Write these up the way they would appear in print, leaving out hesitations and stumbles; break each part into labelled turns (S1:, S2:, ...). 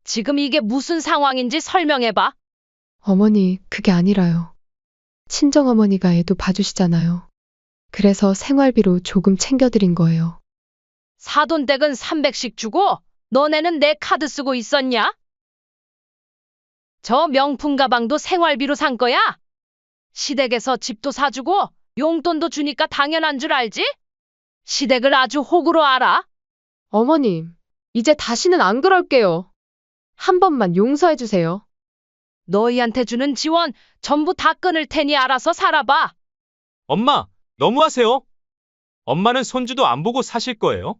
S1: 지금 이게 무슨 상황인지 설명해봐.
S2: 어머니, 그게 아니라요. 친정어머니가 애도 봐주시잖아요. 그래서 생활비로 조금 챙겨드린 거예요.
S1: 사돈댁은 300씩 주고 너네는 내 카드 쓰고 있었냐? 저 명품 가방도 생활비로 산 거야? 시댁에서 집도 사주고 용돈도 주니까 당연한 줄 알지? 시댁을 아주 호구로 알아.
S2: 어머님, 이제 다시는 안 그럴게요. 한 번만 용서해주세요.
S1: 너희한테 주는 지원 전부 다 끊을 테니 알아서 살아봐.
S3: 엄마, 너무하세요. 엄마는 손주도 안 보고 사실 거예요?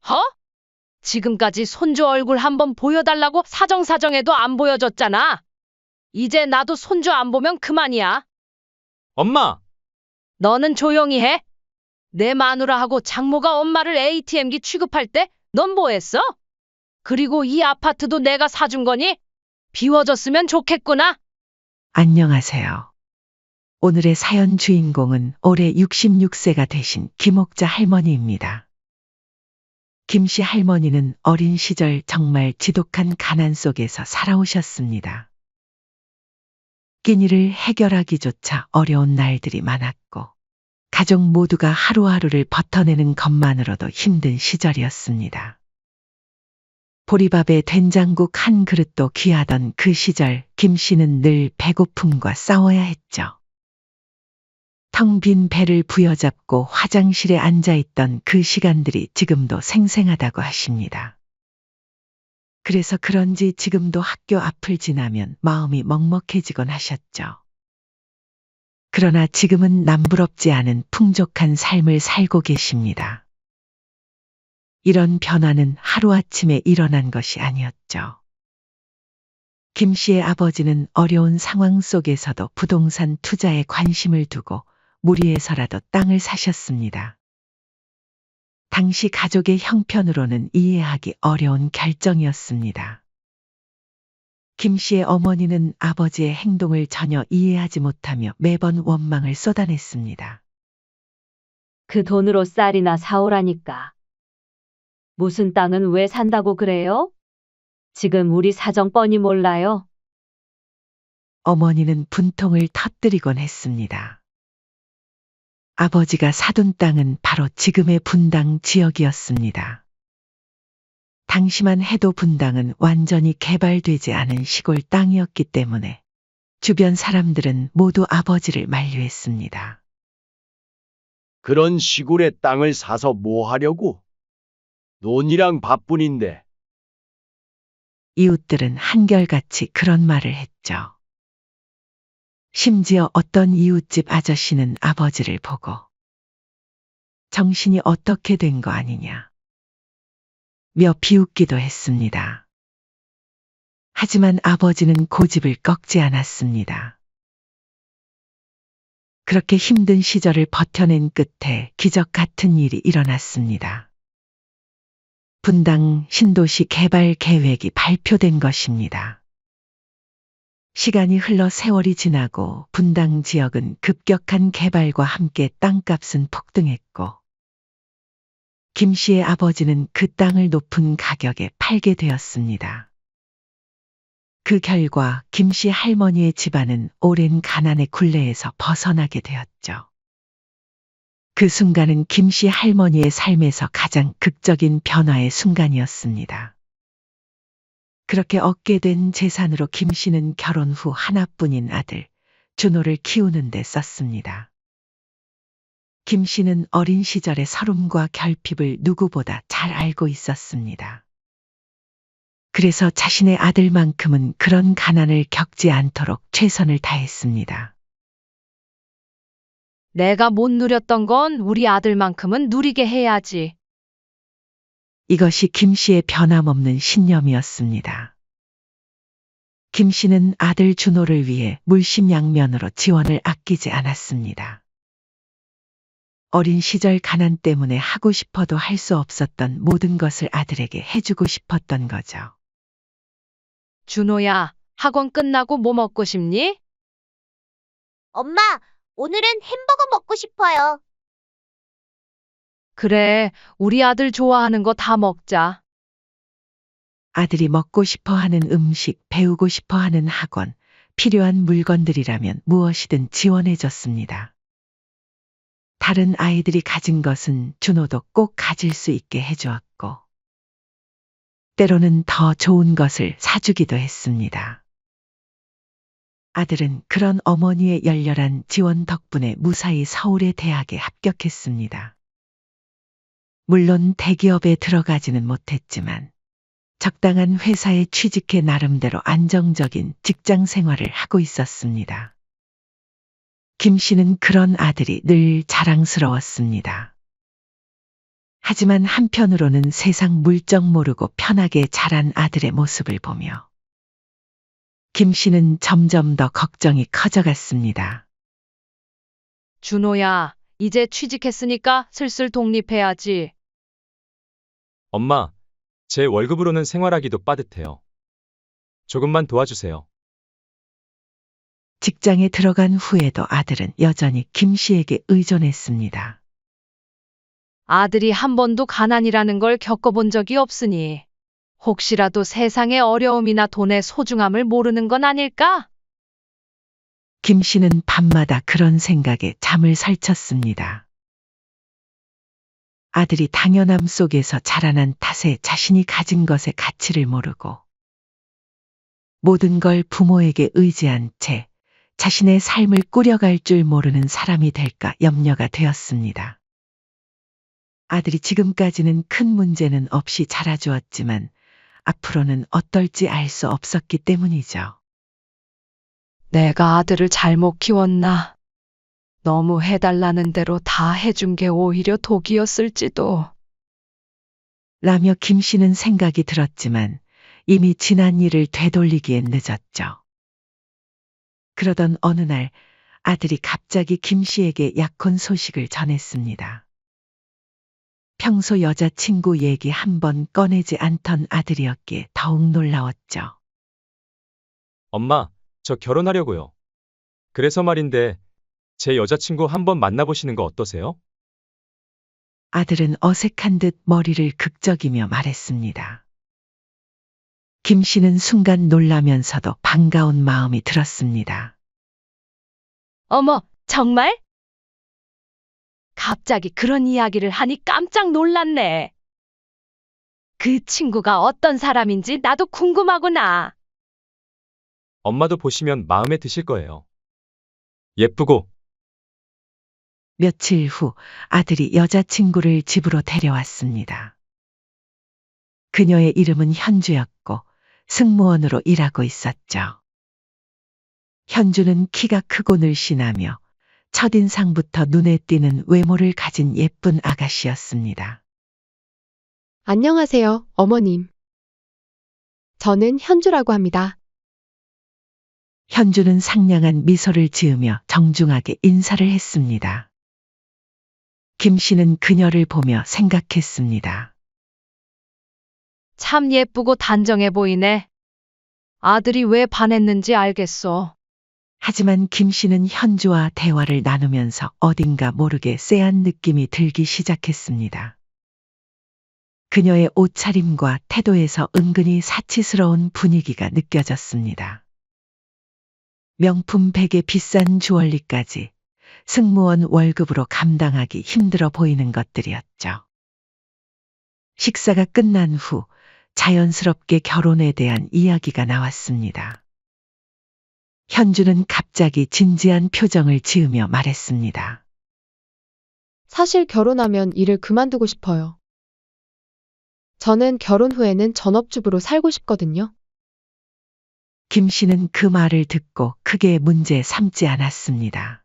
S1: 허? 지금까지 손주 얼굴 한번 보여달라고 사정사정해도 안 보여줬잖아. 이제 나도 손주 안 보면 그만이야.
S3: 엄마,
S1: 너는 조용히 해. 내 마누라하고 장모가 엄마를 ATM기 취급할 때 넌 뭐 했어? 그리고 이 아파트도 내가 사준 거니? 비워줬으면 좋겠구나.
S4: 안녕하세요. 오늘의 사연 주인공은 올해 66세가 되신 김옥자 할머니입니다. 김씨 할머니는 어린 시절 정말 지독한 가난 속에서 살아오셨습니다. 끼니를 해결하기조차 어려운 날들이 많았고, 가족 모두가 하루하루를 버텨내는 것만으로도 힘든 시절이었습니다. 보리밥에 된장국 한 그릇도 귀하던 그 시절 김씨는 늘 배고픔과 싸워야 했죠. 텅 빈 배를 부여잡고 화장실에 앉아있던 그 시간들이 지금도 생생하다고 하십니다. 그래서 그런지 지금도 학교 앞을 지나면 마음이 먹먹해지곤 하셨죠. 그러나 지금은 남부럽지 않은 풍족한 삶을 살고 계십니다. 이런 변화는 하루아침에 일어난 것이 아니었죠. 김 씨의 아버지는 어려운 상황 속에서도 부동산 투자에 관심을 두고 무리해서라도 땅을 사셨습니다. 당시 가족의 형편으로는 이해하기 어려운 결정이었습니다. 김 씨의 어머니는 아버지의 행동을 전혀 이해하지 못하며 매번 원망을 쏟아냈습니다.
S5: 그 돈으로 쌀이나 사오라니까. 무슨 땅은 왜 산다고 그래요? 지금 우리 사정 뻔히 몰라요?
S4: 어머니는 분통을 터뜨리곤 했습니다. 아버지가 사둔 땅은 바로 지금의 분당 지역이었습니다. 당시만 해도 분당은 완전히 개발되지 않은 시골 땅이었기 때문에 주변 사람들은 모두 아버지를 만류했습니다.
S6: 그런 시골의 땅을 사서 뭐 하려고? 논이랑 밥뿐인데.
S4: 이웃들은 한결같이 그런 말을 했죠. 심지어 어떤 이웃집 아저씨는 아버지를 보고 정신이 어떻게 된 거 아니냐 며 비웃기도 했습니다. 하지만 아버지는 고집을 꺾지 않았습니다. 그렇게 힘든 시절을 버텨낸 끝에 기적 같은 일이 일어났습니다. 분당 신도시 개발 계획이 발표된 것입니다. 시간이 흘러 세월이 지나고 분당 지역은 급격한 개발과 함께 땅값은 폭등했고, 김 씨의 아버지는 그 땅을 높은 가격에 팔게 되었습니다. 그 결과 김 씨 할머니의 집안은 오랜 가난의 굴레에서 벗어나게 되었죠. 그 순간은 김 씨 할머니의 삶에서 가장 극적인 변화의 순간이었습니다. 그렇게 얻게 된 재산으로 김 씨는 결혼 후 하나뿐인 아들 준호를 키우는 데 썼습니다. 김 씨는 어린 시절의 서름과 결핍을 누구보다 잘 알고 있었습니다. 그래서 자신의 아들만큼은 그런 가난을 겪지 않도록 최선을 다했습니다.
S1: 내가 못 누렸던 건 우리 아들만큼은 누리게 해야지.
S4: 이것이 김 씨의 변함없는 신념이었습니다. 김 씨는 아들 준호를 위해 물심양면으로 지원을 아끼지 않았습니다. 어린 시절 가난 때문에 하고 싶어도 할 수 없었던 모든 것을 아들에게 해주고 싶었던 거죠.
S1: 준호야, 학원 끝나고 뭐 먹고 싶니?
S7: 엄마, 오늘은 햄버거 먹고 싶어요.
S1: 그래, 우리 아들 좋아하는 거 다 먹자.
S4: 아들이 먹고 싶어 하는 음식, 배우고 싶어 하는 학원, 필요한 물건들이라면 무엇이든 지원해줬습니다. 다른 아이들이 가진 것은 준호도 꼭 가질 수 있게 해주었고, 때로는 더 좋은 것을 사주기도 했습니다. 아들은 그런 어머니의 열렬한 지원 덕분에 무사히 서울의 대학에 합격했습니다. 물론 대기업에 들어가지는 못했지만 적당한 회사에 취직해 나름대로 안정적인 직장 생활을 하고 있었습니다. 김 씨는 그런 아들이 늘 자랑스러웠습니다. 하지만 한편으로는 세상 물정 모르고 편하게 자란 아들의 모습을 보며 김 씨는 점점 더 걱정이 커져갔습니다.
S1: 준호야, 이제 취직했으니까 슬슬 독립해야지.
S3: 엄마, 제 월급으로는 생활하기도 빠듯해요. 조금만 도와주세요.
S4: 직장에 들어간 후에도 아들은 여전히 김 씨에게 의존했습니다.
S1: 아들이 한 번도 가난이라는 걸 겪어본 적이 없으니 혹시라도 세상의 어려움이나 돈의 소중함을 모르는 건 아닐까?
S4: 김 씨는 밤마다 그런 생각에 잠을 설쳤습니다. 아들이 당연함 속에서 자라난 탓에 자신이 가진 것의 가치를 모르고 모든 걸 부모에게 의지한 채 자신의 삶을 꾸려갈 줄 모르는 사람이 될까 염려가 되었습니다. 아들이 지금까지는 큰 문제는 없이 자라주었지만 앞으로는 어떨지 알 수 없었기 때문이죠.
S1: 내가 아들을 잘못 키웠나? 너무 해달라는 대로 다 해준 게 오히려 독이었을지도.
S4: 라며 김 씨는 생각이 들었지만 이미 지난 일을 되돌리기엔 늦었죠. 그러던 어느 날 아들이 갑자기 김 씨에게 약혼 소식을 전했습니다. 평소 여자친구 얘기 한 번 꺼내지 않던 아들이었기에 더욱 놀라웠죠.
S3: 엄마, 저 결혼하려고요. 그래서 말인데, 제 여자친구 한번 만나보시는 거 어떠세요?
S4: 아들은 어색한 듯 머리를 극적이며 말했습니다. 김 씨는 순간 놀라면서도 반가운 마음이 들었습니다.
S1: 어머, 정말? 갑자기 그런 이야기를 하니 깜짝 놀랐네. 그 친구가 어떤 사람인지 나도 궁금하구나.
S3: 엄마도 보시면 마음에 드실 거예요. 예쁘고,
S4: 며칠 후 아들이 여자친구를 집으로 데려왔습니다. 그녀의 이름은 현주였고 승무원으로 일하고 있었죠. 현주는 키가 크고 늘씬하며 첫인상부터 눈에 띄는 외모를 가진 예쁜 아가씨였습니다.
S2: 안녕하세요, 어머님. 저는 현주라고 합니다.
S4: 현주는 상냥한 미소를 지으며 정중하게 인사를 했습니다. 김 씨는 그녀를 보며 생각했습니다.
S1: 참 예쁘고 단정해 보이네. 아들이 왜 반했는지 알겠어.
S4: 하지만 김 씨는 현주와 대화를 나누면서 어딘가 모르게 쎄한 느낌이 들기 시작했습니다. 그녀의 옷차림과 태도에서 은근히 사치스러운 분위기가 느껴졌습니다. 명품 베개 비싼 주얼리까지 승무원 월급으로 감당하기 힘들어 보이는 것들이었죠. 식사가 끝난 후 자연스럽게 결혼에 대한 이야기가 나왔습니다. 현주는 갑자기 진지한 표정을 지으며 말했습니다.
S2: 사실 결혼하면 일을 그만두고 싶어요. 저는 결혼 후에는 전업주부로 살고 싶거든요.
S4: 김 씨는 그 말을 듣고 크게 문제 삼지 않았습니다.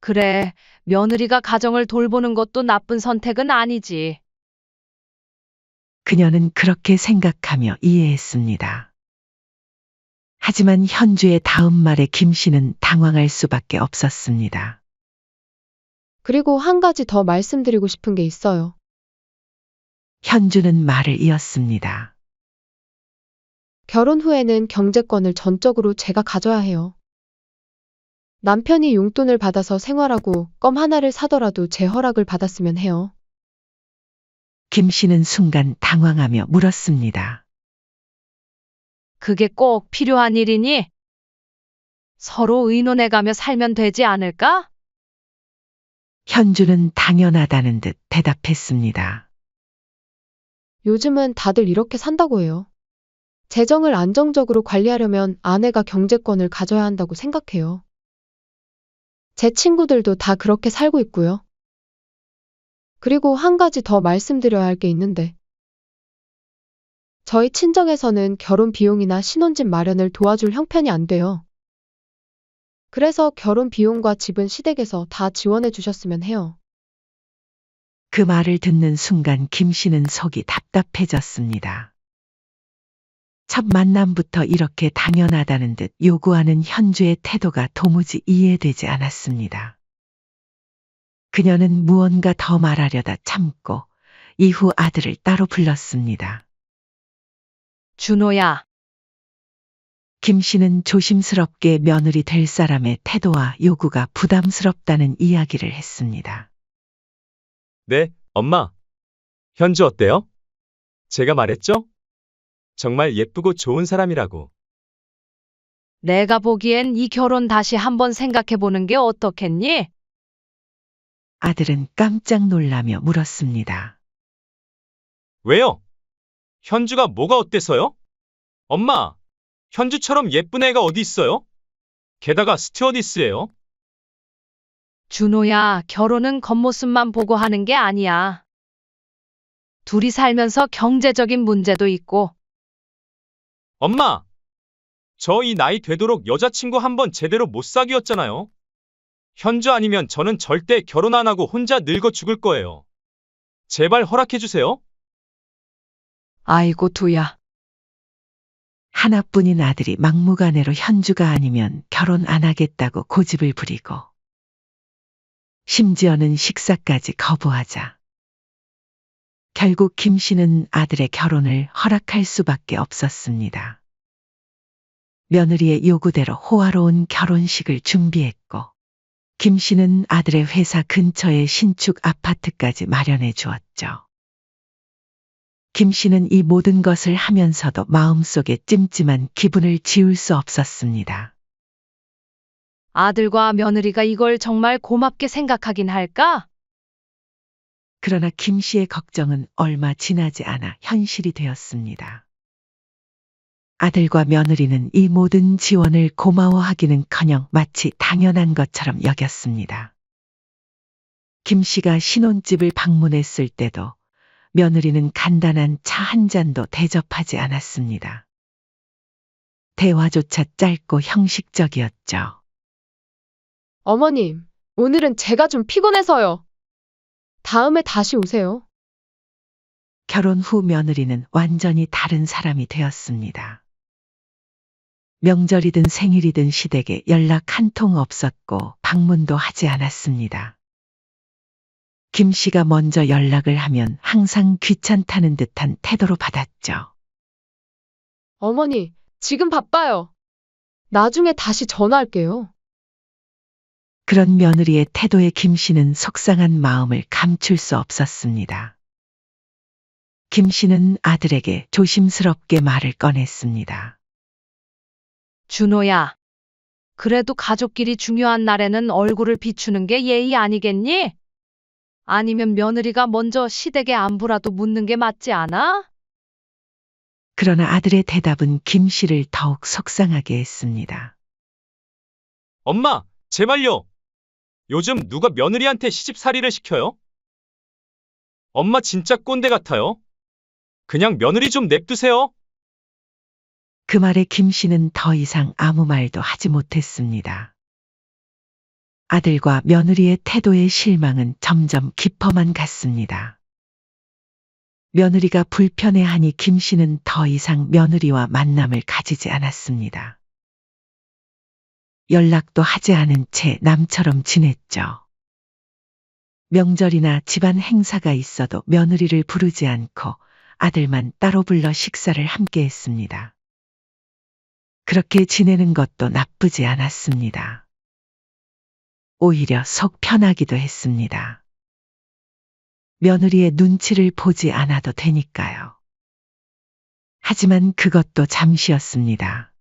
S1: 그래, 며느리가 가정을 돌보는 것도 나쁜 선택은 아니지.
S4: 그녀는 그렇게 생각하며 이해했습니다. 하지만 현주의 다음 말에 김 씨는 당황할 수밖에 없었습니다.
S2: 그리고 한 가지 더 말씀드리고 싶은 게 있어요.
S4: 현주는 말을 이었습니다.
S2: 결혼 후에는 경제권을 전적으로 제가 가져야 해요. 남편이 용돈을 받아서 생활하고 껌 하나를 사더라도 제 허락을 받았으면 해요.
S4: 김 씨는 순간 당황하며 물었습니다.
S1: 그게 꼭 필요한 일이니? 서로 의논해가며 살면 되지 않을까?
S4: 현주는 당연하다는 듯 대답했습니다.
S2: 요즘은 다들 이렇게 산다고 해요. 재정을 안정적으로 관리하려면 아내가 경제권을 가져야 한다고 생각해요. 제 친구들도 다 그렇게 살고 있고요. 그리고 한 가지 더 말씀드려야 할 게 있는데, 저희 친정에서는 결혼 비용이나 신혼집 마련을 도와줄 형편이 안 돼요. 그래서 결혼 비용과 집은 시댁에서 다 지원해 주셨으면 해요.
S4: 그 말을 듣는 순간 김 씨는 속이 답답해졌습니다. 첫 만남부터 이렇게 당연하다는 듯 요구하는 현주의 태도가 도무지 이해되지 않았습니다. 그녀는 무언가 더 말하려다 참고 이후 아들을 따로 불렀습니다.
S1: 준호야,
S4: 김 씨는 조심스럽게 며느리 될 사람의 태도와 요구가 부담스럽다는 이야기를 했습니다.
S3: 네, 엄마. 현주 어때요? 제가 말했죠? 정말 예쁘고 좋은 사람이라고.
S1: 내가 보기엔 이 결혼 다시 한번 생각해보는 게 어떻겠니?
S4: 아들은 깜짝 놀라며 물었습니다.
S3: 왜요? 현주가 뭐가 어때서요? 엄마, 현주처럼 예쁜 애가 어디 있어요? 게다가 스튜어디스예요.
S1: 준호야, 결혼은 겉모습만 보고 하는 게 아니야. 둘이 살면서 경제적인 문제도 있고,
S3: 엄마, 저 이 나이 되도록 여자친구 한 번 제대로 못 사귀었잖아요. 현주 아니면 저는 절대 결혼 안 하고 혼자 늙어 죽을 거예요. 제발 허락해 주세요.
S1: 아이고, 두야.
S4: 하나뿐인 아들이 막무가내로 현주가 아니면 결혼 안 하겠다고 고집을 부리고 심지어는 식사까지 거부하자. 결국 김 씨는 아들의 결혼을 허락할 수밖에 없었습니다. 며느리의 요구대로 호화로운 결혼식을 준비했고 김 씨는 아들의 회사 근처에 신축 아파트까지 마련해 주었죠. 김 씨는 이 모든 것을 하면서도 마음속에 찜찜한 기분을 지울 수 없었습니다.
S1: 아들과 며느리가 이걸 정말 고맙게 생각하긴 할까?
S4: 그러나 김 씨의 걱정은 얼마 지나지 않아 현실이 되었습니다. 아들과 며느리는 이 모든 지원을 고마워하기는커녕 마치 당연한 것처럼 여겼습니다. 김 씨가 신혼집을 방문했을 때도 며느리는 간단한 차 한 잔도 대접하지 않았습니다. 대화조차 짧고 형식적이었죠.
S2: 어머님, 오늘은 제가 좀 피곤해서요. 다음에 다시 오세요.
S4: 결혼 후 며느리는 완전히 다른 사람이 되었습니다. 명절이든 생일이든 시댁에 연락 한 통 없었고 방문도 하지 않았습니다. 김 씨가 먼저 연락을 하면 항상 귀찮다는 듯한 태도로 받았죠.
S2: 어머니, 지금 바빠요. 나중에 다시 전화할게요.
S4: 그런 며느리의 태도에 김 씨는 속상한 마음을 감출 수 없었습니다. 김 씨는 아들에게 조심스럽게 말을 꺼냈습니다.
S1: 준호야, 그래도 가족끼리 중요한 날에는 얼굴을 비추는 게 예의 아니겠니? 아니면 며느리가 먼저 시댁의 안부라도 묻는 게 맞지 않아?
S4: 그러나 아들의 대답은 김 씨를 더욱 속상하게 했습니다.
S3: 엄마, 제발요. 요즘 누가 며느리한테 시집살이를 시켜요? 엄마 진짜 꼰대 같아요. 그냥 며느리 좀 냅두세요.
S4: 그 말에 김 씨는 더 이상 아무 말도 하지 못했습니다. 아들과 며느리의 태도의 실망은 점점 깊어만 갔습니다. 며느리가 불편해하니 김 씨는 더 이상 며느리와 만남을 가지지 않았습니다. 연락도 하지 않은 채 남처럼 지냈죠. 명절이나 집안 행사가 있어도 며느리를 부르지 않고 아들만 따로 불러 식사를 함께 했습니다. 그렇게 지내는 것도 나쁘지 않았습니다. 오히려 속 편하기도 했습니다. 며느리의 눈치를 보지 않아도 되니까요. 하지만 그것도 잠시였습니다.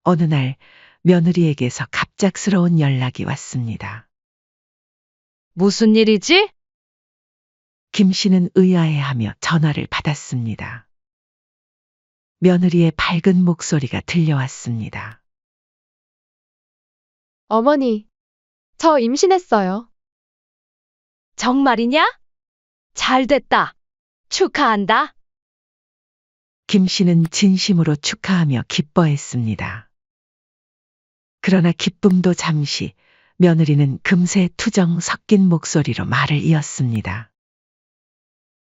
S4: 어느 날 며느리에게서 갑작스러운 연락이 왔습니다.
S1: 무슨 일이지?
S4: 김 씨는 의아해하며 전화를 받았습니다. 며느리의 밝은 목소리가 들려왔습니다.
S2: 어머니, 저 임신했어요.
S1: 정말이냐? 잘 됐다. 축하한다.
S4: 김 씨는 진심으로 축하하며 기뻐했습니다. 그러나 기쁨도 잠시, 며느리는 금세 투정 섞인 목소리로 말을 이었습니다.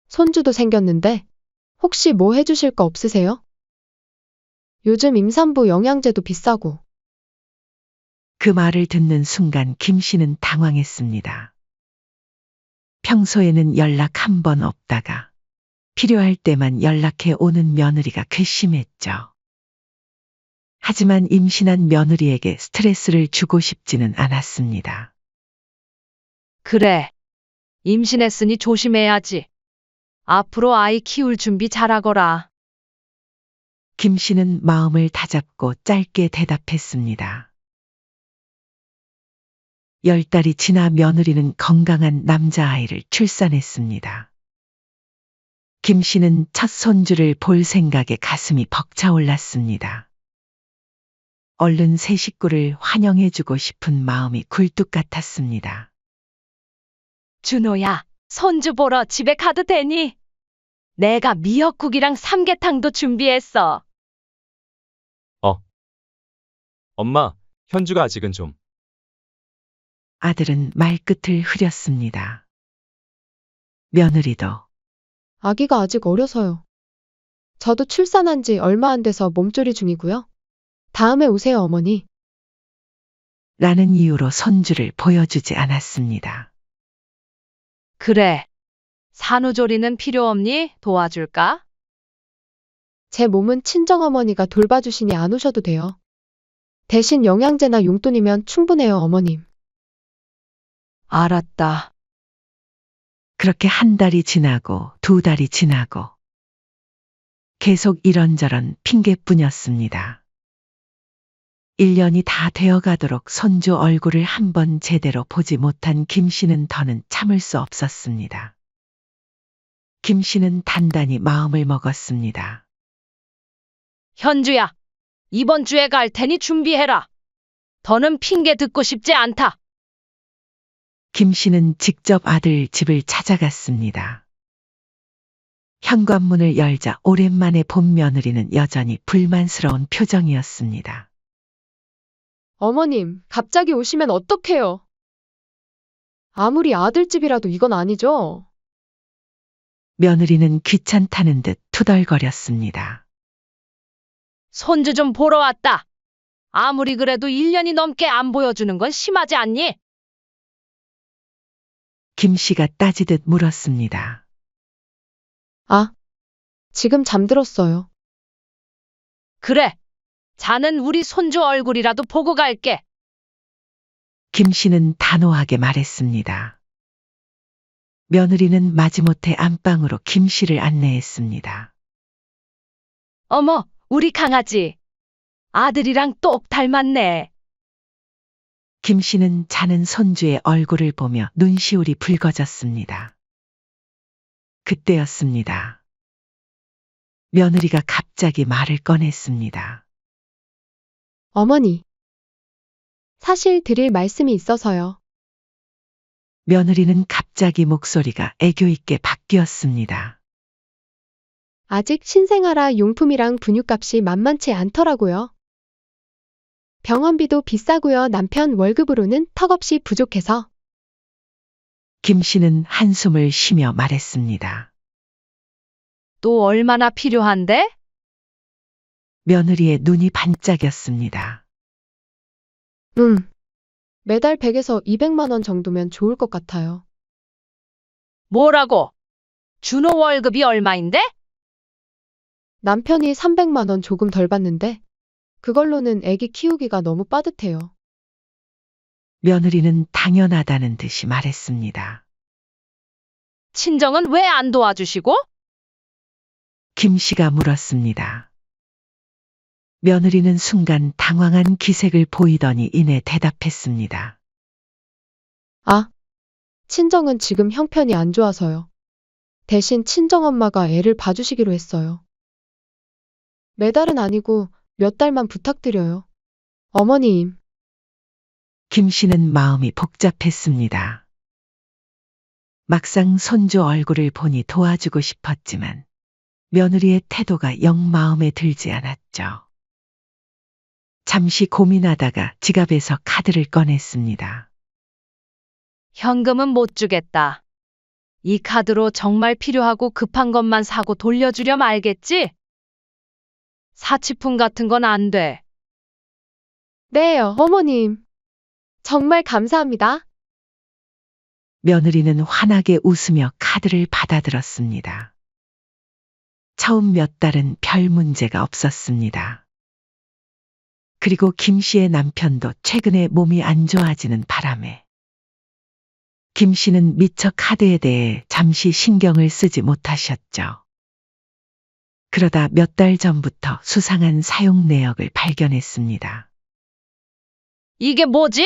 S2: 손주도 생겼는데 혹시 뭐 해주실 거 없으세요? 요즘 임산부 영양제도 비싸고.
S4: 그 말을 듣는 순간 김 씨는 당황했습니다. 평소에는 연락 한 번 없다가 필요할 때만 연락해 오는 며느리가 괘씸했죠. 하지만 임신한 며느리에게 스트레스를 주고 싶지는 않았습니다.
S1: 그래. 임신했으니 조심해야지. 앞으로 아이 키울 준비 잘하거라.
S4: 김 씨는 마음을 다잡고 짧게 대답했습니다. 10달이 지나 며느리는 건강한 남자아이를 출산했습니다. 김 씨는 첫 손주를 볼 생각에 가슴이 벅차올랐습니다. 얼른 새 식구를 환영해주고 싶은 마음이 굴뚝 같았습니다.
S1: 준호야, 손주 보러 집에 가도 되니? 내가 미역국이랑 삼계탕도 준비했어.
S3: 엄마, 현주가 아직은 좀.
S4: 아들은 말끝을 흐렸습니다. 며느리도
S2: 아기가 아직 어려서요. 저도 출산한 지 얼마 안 돼서 몸조리 중이고요. 다음에 오세요, 어머니.
S4: 라는 이유로 손주를 보여주지 않았습니다.
S1: 그래. 산후조리는 필요 없니? 도와줄까?
S2: 제 몸은 친정어머니가 돌봐주시니 안 오셔도 돼요. 대신 영양제나 용돈이면 충분해요, 어머님.
S1: 알았다.
S4: 그렇게 한 달이 지나고 2달이 지나고 계속 이런저런 핑계뿐이었습니다. 1년이 다 되어가도록 손주 얼굴을 한번 제대로 보지 못한 김 씨는 더는 참을 수 없었습니다. 김 씨는 단단히 마음을 먹었습니다.
S1: 현주야, 이번 주에 갈 테니 준비해라. 더는 핑계 듣고 싶지 않다.
S4: 김 씨는 직접 아들 집을 찾아갔습니다. 현관문을 열자 오랜만에 본 며느리는 여전히 불만스러운 표정이었습니다.
S2: 어머님, 갑자기 오시면 어떡해요? 아무리 아들집이라도 이건 아니죠?
S4: 며느리는 귀찮다는 듯 투덜거렸습니다.
S1: 손주 좀 보러 왔다. 아무리 그래도 1년이 넘게 안 보여주는 건 심하지 않니?
S4: 김 씨가 따지듯 물었습니다.
S2: 아, 지금 잠들었어요.
S1: 그래. 자는 우리 손주 얼굴이라도 보고 갈게.
S4: 김 씨는 단호하게 말했습니다. 며느리는 마지못해 안방으로 김 씨를 안내했습니다.
S1: 어머, 우리 강아지. 아들이랑 똑 닮았네.
S4: 김 씨는 자는 손주의 얼굴을 보며 눈시울이 붉어졌습니다. 그때였습니다. 며느리가 갑자기 말을 꺼냈습니다.
S2: 어머니. 사실 드릴 말씀이 있어서요.
S4: 며느리는 갑자기 목소리가 애교 있게 바뀌었습니다.
S2: 아직 신생아라 용품이랑 분유값이 만만치 않더라고요. 병원비도 비싸고요. 남편 월급으로는 턱없이 부족해서.
S4: 김 씨는 한숨을 쉬며 말했습니다.
S1: 또 얼마나 필요한데?
S4: 며느리의 눈이 반짝였습니다.
S2: 매달 100에서 200만 원 정도면 좋을 것 같아요.
S1: 뭐라고? 준호 월급이 얼마인데?
S2: 남편이 300만 원 조금 덜 받는데 그걸로는 애기 키우기가 너무 빠듯해요.
S4: 며느리는 당연하다는 듯이 말했습니다.
S1: 친정은 왜 안 도와주시고?
S4: 김 씨가 물었습니다. 며느리는 순간 당황한 기색을 보이더니 이내 대답했습니다.
S2: 아, 친정은 지금 형편이 안 좋아서요. 대신 친정엄마가 애를 봐주시기로 했어요. 매달은 아니고 몇 달만 부탁드려요. 어머님,
S4: 김 씨는 마음이 복잡했습니다. 막상 손주 얼굴을 보니 도와주고 싶었지만 며느리의 태도가 영 마음에 들지 않았죠. 잠시 고민하다가 지갑에서 카드를 꺼냈습니다.
S1: 현금은 못 주겠다. 이 카드로 정말 필요하고 급한 것만 사고 돌려주렴 알겠지? 사치품 같은 건 안 돼.
S2: 네요, 어머님. 정말 감사합니다.
S4: 며느리는 환하게 웃으며 카드를 받아들었습니다. 처음 몇 달은 별 문제가 없었습니다. 그리고 김 씨의 남편도 최근에 몸이 안 좋아지는 바람에 김 씨는 미처 카드에 대해 잠시 신경을 쓰지 못하셨죠. 그러다 몇 달 전부터 수상한 사용 내역을 발견했습니다.
S1: 이게 뭐지?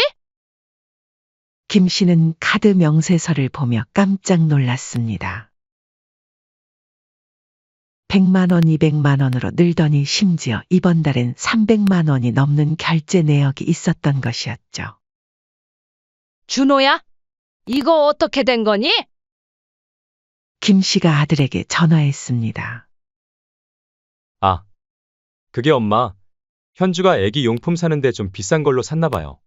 S4: 김 씨는 카드 명세서를 보며 깜짝 놀랐습니다. 100만 원, 200만 원으로 늘더니 심지어 이번 달엔 300만 원이 넘는 결제 내역이 있었던 것이었죠.
S1: 준호야? 이거 어떻게 된 거니?
S4: 김 씨가 아들에게 전화했습니다.
S3: 아, 그게 엄마. 현주가 애기 용품 사는데 좀 비싼 걸로 샀나 봐요.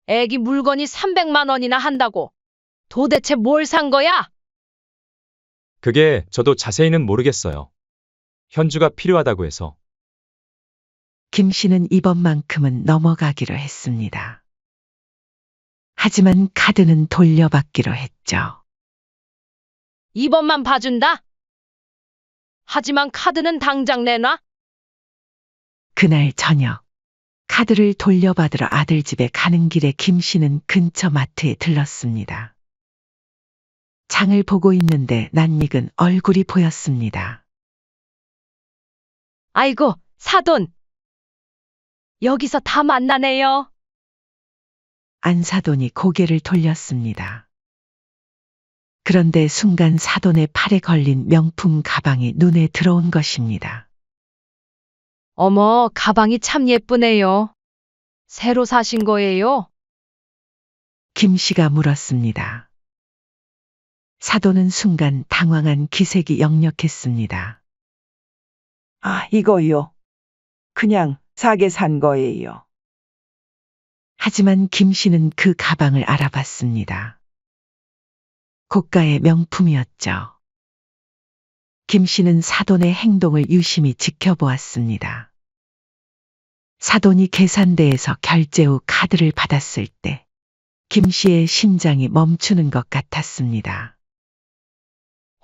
S1: 애기 물건이 300만 원이나 한다고. 도대체 뭘 산 거야?
S3: 그게 저도 자세히는 모르겠어요. 현주가 필요하다고 해서.
S4: 김 씨는 이번만큼은 넘어가기로 했습니다. 하지만 카드는 돌려받기로 했죠.
S1: 이번만 봐준다? 하지만 카드는 당장 내놔?
S4: 그날 저녁 카드를 돌려받으러 아들 집에 가는 길에 김 씨는 근처 마트에 들렀습니다. 장을 보고 있는데 낯익은 얼굴이 보였습니다.
S1: 아이고, 사돈. 여기서 다 만나네요.
S4: 안사돈이 고개를 돌렸습니다. 그런데 순간 사돈의 팔에 걸린 명품 가방이 눈에 들어온 것입니다.
S1: 어머, 가방이 참 예쁘네요. 새로 사신 거예요?
S4: 김 씨가 물었습니다. 사돈은 순간 당황한 기색이 역력했습니다.
S8: 아, 이거요. 그냥 사게 산 거예요.
S4: 하지만 김 씨는 그 가방을 알아봤습니다. 고가의 명품이었죠. 김 씨는 사돈의 행동을 유심히 지켜보았습니다. 사돈이 계산대에서 결제 후 카드를 받았을 때 김 씨의 심장이 멈추는 것 같았습니다.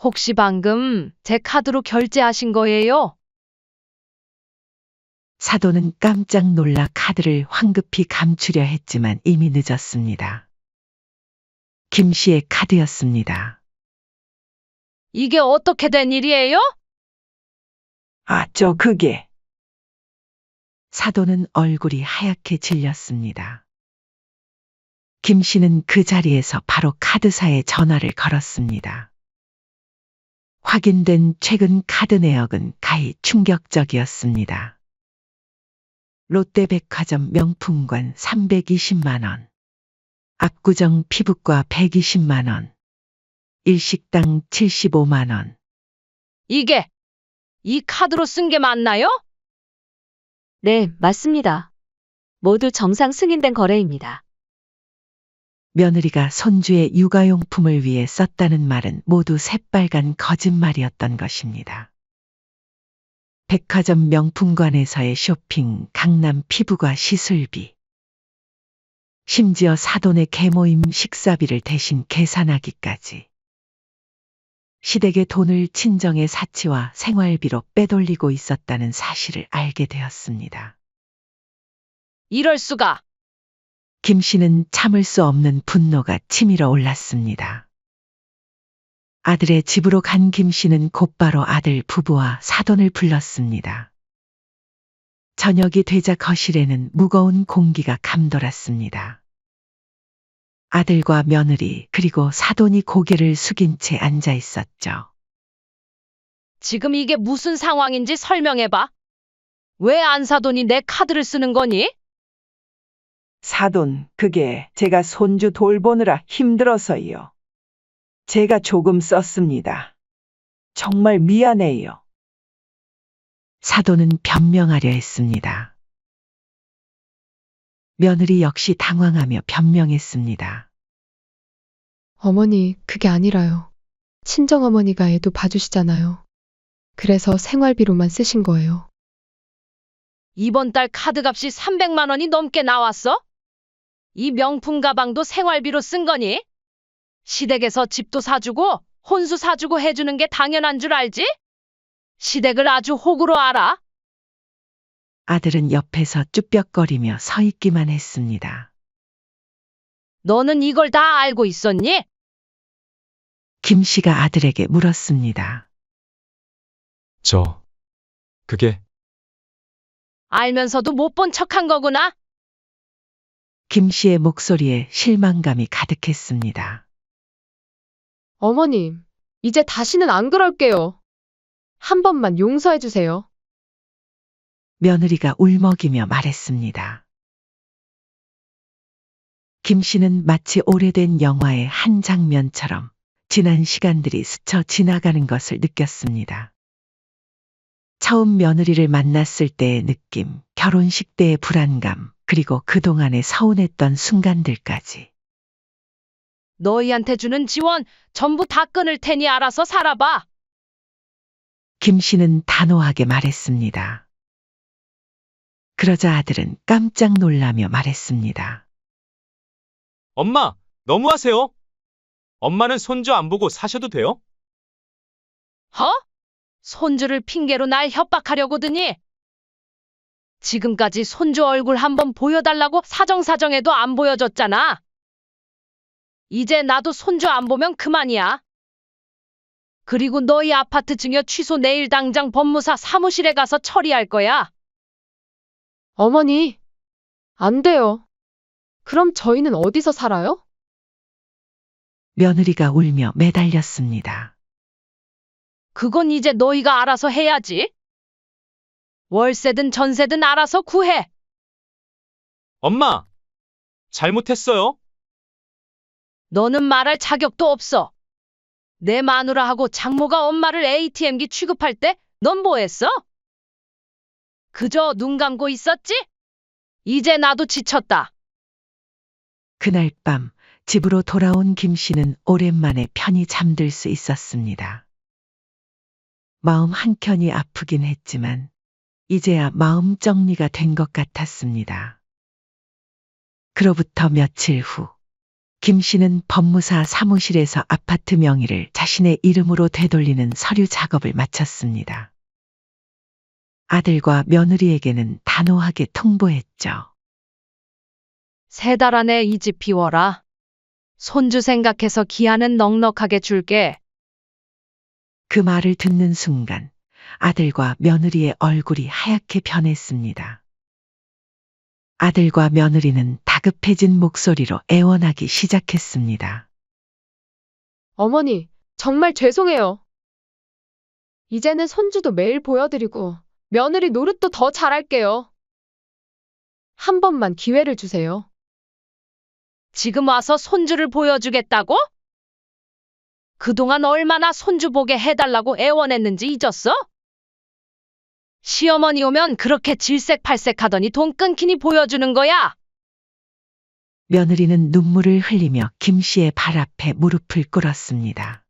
S1: 혹시 방금 제 카드로 결제하신 거예요?
S4: 사돈은 깜짝 놀라 카드를 황급히 감추려 했지만 이미 늦었습니다. 김 씨의 카드였습니다.
S1: 이게 어떻게 된 일이에요?
S8: 아, 그게.
S4: 사돈은 얼굴이 하얗게 질렸습니다. 김 씨는 그 자리에서 바로 카드사에 전화를 걸었습니다. 확인된 최근 카드 내역은 가히 충격적이었습니다. 롯데백화점 명품관 320만 원, 압구정 피부과 120만 원, 일식당 75만 원.
S1: 이게 이 카드로 쓴 게 맞나요?
S5: 네, 맞습니다. 모두 정상 승인된 거래입니다.
S4: 며느리가 손주의 육아용품을 위해 썼다는 말은 모두 새빨간 거짓말이었던 것입니다. 백화점 명품관에서의 쇼핑, 강남 피부과 시술비, 심지어 사돈의 계모임 식사비를 대신 계산하기까지. 시댁의 돈을 친정의 사치와 생활비로 빼돌리고 있었다는 사실을 알게 되었습니다.
S1: 이럴 수가.
S4: 김 씨는 참을 수 없는 분노가 치밀어 올랐습니다. 아들의 집으로 간 김 씨는 곧바로 아들 부부와 사돈을 불렀습니다. 저녁이 되자 거실에는 무거운 공기가 감돌았습니다. 아들과 며느리 그리고 사돈이 고개를 숙인 채 앉아 있었죠.
S1: 지금 이게 무슨 상황인지 설명해봐. 왜 안사돈이 내 카드를 쓰는 거니?
S8: 사돈, 그게 제가 손주 돌보느라 힘들어서요. 제가 조금 썼습니다. 정말 미안해요.
S4: 사돈은 변명하려 했습니다. 며느리 역시 당황하며 변명했습니다.
S2: 어머니, 그게 아니라요. 친정어머니가 애도 봐주시잖아요. 그래서 생활비로만 쓰신 거예요.
S1: 이번 달 카드값이 300만 원이 넘게 나왔어? 이 명품 가방도 생활비로 쓴 거니? 시댁에서 집도 사주고 혼수 사주고 해주는 게 당연한 줄 알지? 시댁을 아주 호구로 알아.
S4: 아들은 옆에서 쭈뼛거리며 서 있기만 했습니다.
S1: 너는 이걸 다 알고 있었니?
S4: 김 씨가 아들에게 물었습니다.
S3: 그게
S1: 알면서도 못 본 척한 거구나.
S4: 김 씨의 목소리에 실망감이 가득했습니다.
S2: 어머님, 이제 다시는 안 그럴게요. 한 번만 용서해 주세요.
S4: 며느리가 울먹이며 말했습니다. 김 씨는 마치 오래된 영화의 한 장면처럼 지난 시간들이 스쳐 지나가는 것을 느꼈습니다. 처음 며느리를 만났을 때의 느낌, 결혼식 때의 불안감, 그리고 그동안의 서운했던 순간들까지.
S1: 너희한테 주는 지원 전부 다 끊을 테니 알아서 살아봐.
S4: 김 씨는 단호하게 말했습니다. 그러자 아들은 깜짝 놀라며 말했습니다.
S3: 엄마, 너무하세요. 엄마는 손주 안 보고 사셔도 돼요?
S1: 허? 손주를 핑계로 날 협박하려고드니? 지금까지 손주 얼굴 한번 보여달라고 사정사정해도 안 보여줬잖아. 이제 나도 손주 안 보면 그만이야. 그리고 너희 아파트 증여 취소 내일 당장 법무사 사무실에 가서 처리할 거야.
S2: 어머니, 안 돼요. 그럼 저희는 어디서 살아요?
S4: 며느리가 울며 매달렸습니다.
S1: 그건 이제 너희가 알아서 해야지. 월세든 전세든 알아서 구해.
S3: 엄마, 잘못했어요.
S1: 너는 말할 자격도 없어. 내 마누라하고 장모가 엄마를 ATM기 취급할 때 넌 뭐 했어? 그저 눈 감고 있었지? 이제 나도 지쳤다.
S4: 그날 밤 집으로 돌아온 김 씨는 오랜만에 편히 잠들 수 있었습니다. 마음 한켠이 아프긴 했지만 이제야 마음 정리가 된 것 같았습니다. 그로부터 며칠 후 김 씨는 법무사 사무실에서 아파트 명의를 자신의 이름으로 되돌리는 서류 작업을 마쳤습니다. 아들과 며느리에게는 단호하게 통보했죠.
S1: 3달 안에 이 집 비워라. 손주 생각해서 기한은 넉넉하게 줄게.
S4: 그 말을 듣는 순간 아들과 며느리의 얼굴이 하얗게 변했습니다. 아들과 며느리는 다급해진 목소리로 애원하기 시작했습니다.
S2: 어머니, 정말 죄송해요. 이제는 손주도 매일 보여드리고 며느리 노릇도 더 잘할게요. 한 번만 기회를 주세요.
S1: 지금 와서 손주를 보여주겠다고? 그동안 얼마나 손주 보게 해달라고 애원했는지 잊었어? 시어머니 오면 그렇게 질색팔색하더니 돈 끊기니 보여주는 거야.
S4: 며느리는 눈물을 흘리며 김 씨의 발 앞에 무릎을 꿇었습니다.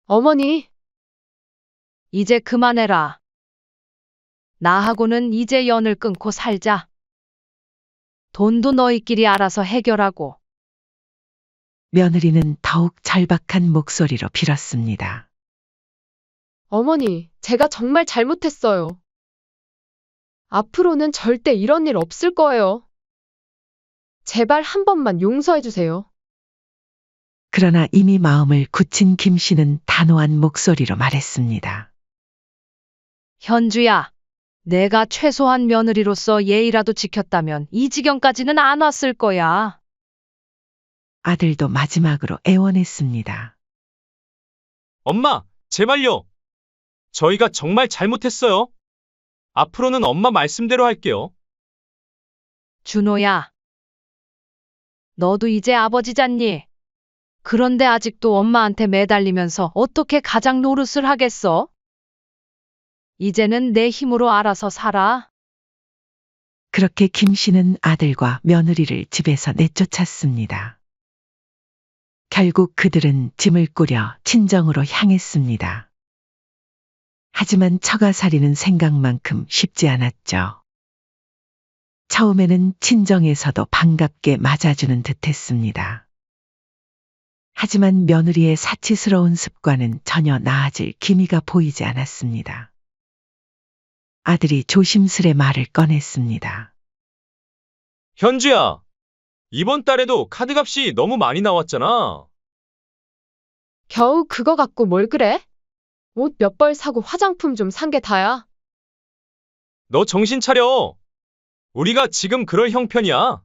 S2: 어머니,
S1: 이제 그만해라. 나하고는 이제 연을 끊고 살자. 돈도 너희끼리 알아서 해결하고.
S4: 며느리는 더욱 절박한 목소리로 빌었습니다.
S2: 어머니, 제가 정말 잘못했어요. 앞으로는 절대 이런 일 없을 거예요. 제발 한 번만 용서해 주세요.
S4: 그러나 이미 마음을 굳힌 김 씨는 단호한 목소리로 말했습니다.
S1: 현주야, 내가 최소한 며느리로서 예의라도 지켰다면 이 지경까지는 안 왔을 거야.
S4: 아들도 마지막으로 애원했습니다.
S3: 엄마, 제발요. 저희가 정말 잘못했어요. 앞으로는 엄마 말씀대로 할게요.
S1: 준호야, 너도 이제 아버지잖니? 그런데 아직도 엄마한테 매달리면서 어떻게 가장 노릇을 하겠어? 이제는 내 힘으로 알아서 살아.
S4: 그렇게 김 씨는 아들과 며느리를 집에서 내쫓았습니다. 결국 그들은 짐을 꾸려 친정으로 향했습니다. 하지만 처가살이는 생각만큼 쉽지 않았죠. 처음에는 친정에서도 반갑게 맞아주는 듯했습니다. 하지만 며느리의 사치스러운 습관은 전혀 나아질 기미가 보이지 않았습니다. 아들이 조심스레 말을 꺼냈습니다.
S3: 현주야, 이번 달에도 카드값이 너무 많이 나왔잖아.
S2: 겨우 그거 갖고 뭘 그래? 옷 몇 벌 사고 화장품 좀 산 게 다야.
S3: 너 정신 차려. 우리가 지금 그럴 형편이야.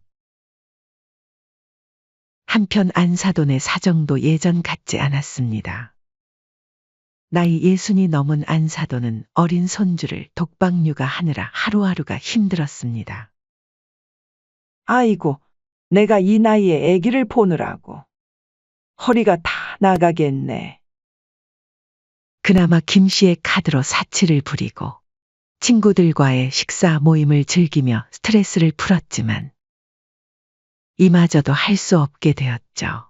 S4: 한편 안사돈의 사정도 예전 같지 않았습니다. 나이 60이 넘은 안사돈은 어린 손주를 독박 육아하느라 하루하루가 힘들었습니다.
S8: 아이고, 내가 이 나이에 아기를 보느라고. 허리가 다 나가겠네.
S4: 그나마 김 씨의 카드로 사치를 부리고 친구들과의 식사 모임을 즐기며 스트레스를 풀었지만 이마저도 할 수 없게 되었죠.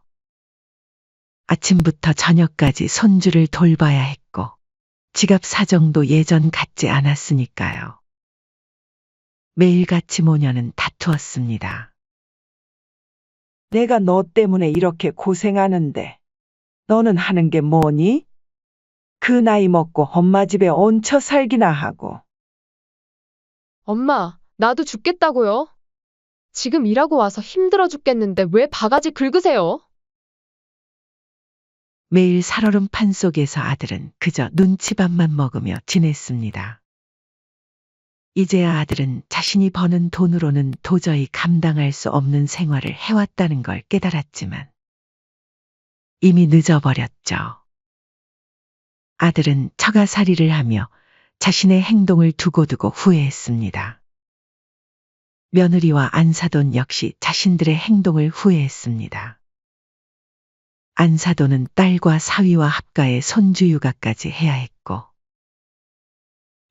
S4: 아침부터 저녁까지 손주를 돌봐야 했고 지갑 사정도 예전 같지 않았으니까요. 매일같이 모녀는 다투었습니다.
S8: 내가 너 때문에 이렇게 고생하는데 너는 하는 게 뭐니? 그 나이 먹고 엄마 집에 얹혀 살기나 하고.
S2: 엄마, 나도 죽겠다고요. 지금 일하고 와서 힘들어 죽겠는데 왜 바가지 긁으세요?
S4: 매일 살얼음판 속에서 아들은 그저 눈치밥만 먹으며 지냈습니다. 이제야 아들은 자신이 버는 돈으로는 도저히 감당할 수 없는 생활을 해왔다는 걸 깨달았지만 이미 늦어버렸죠. 아들은 처가살이를 하며 자신의 행동을 두고두고 후회했습니다. 며느리와 안사돈 역시 자신들의 행동을 후회했습니다. 안사돈은 딸과 사위와 합가해 손주 육아까지 해야 했고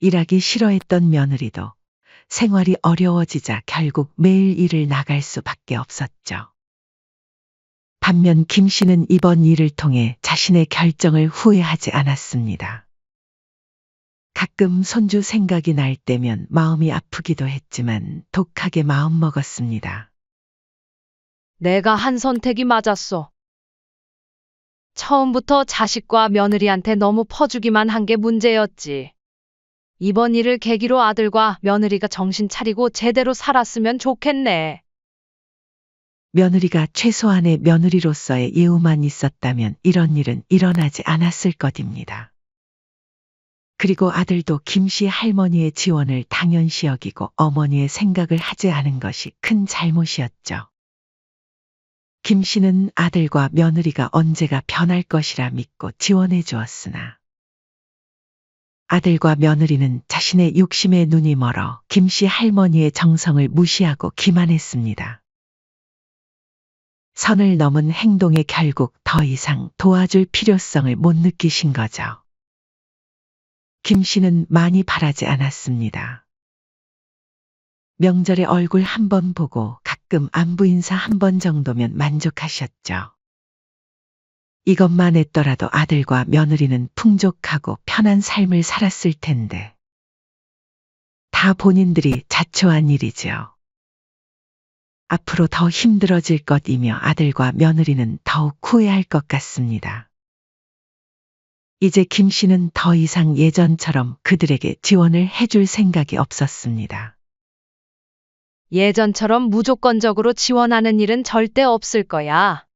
S4: 일하기 싫어했던 며느리도 생활이 어려워지자 결국 매일 일을 나갈 수밖에 없었죠. 반면 김 씨는 이번 일을 통해 자신의 결정을 후회하지 않았습니다. 가끔 손주 생각이 날 때면 마음이 아프기도 했지만 독하게 마음먹었습니다.
S1: 내가 한 선택이 맞았어. 처음부터 자식과 며느리한테 너무 퍼주기만 한 게 문제였지. 이번 일을 계기로 아들과 며느리가 정신 차리고 제대로 살았으면 좋겠네.
S4: 며느리가 최소한의 며느리로서의 예우만 있었다면 이런 일은 일어나지 않았을 것입니다. 그리고 아들도 김씨 할머니의 지원을 당연시 여기고 어머니의 생각을 하지 않은 것이 큰 잘못이었죠. 김씨는 아들과 며느리가 언제가 변할 것이라 믿고 지원해 주었으나 아들과 며느리는 자신의 욕심에 눈이 멀어 김씨 할머니의 정성을 무시하고 기만했습니다. 선을 넘은 행동에 결국 더 이상 도와줄 필요성을 못 느끼신 거죠. 김 씨는 많이 바라지 않았습니다. 명절에 얼굴 한 번 보고 가끔 안부 인사 한 번 정도면 만족하셨죠. 이것만 했더라도 아들과 며느리는 풍족하고 편한 삶을 살았을 텐데. 다 본인들이 자초한 일이죠. 앞으로 더 힘들어질 것이며 아들과 며느리는 더욱 후회할 것 같습니다. 이제 김 씨는 더 이상 예전처럼 그들에게 지원을 해줄 생각이 없었습니다.
S1: 예전처럼 무조건적으로 지원하는 일은 절대 없을 거야.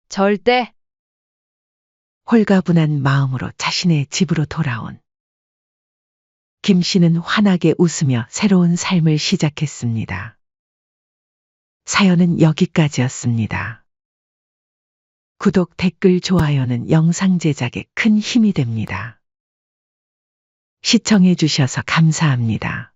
S1: 절대
S4: 홀가분한 마음으로 자신의 집으로 돌아온 김 씨는 환하게 웃으며 새로운 삶을 시작했습니다. 사연은 여기까지였습니다. 구독, 댓글, 좋아요는 영상 제작에 큰 힘이 됩니다. 시청해 주셔서 감사합니다.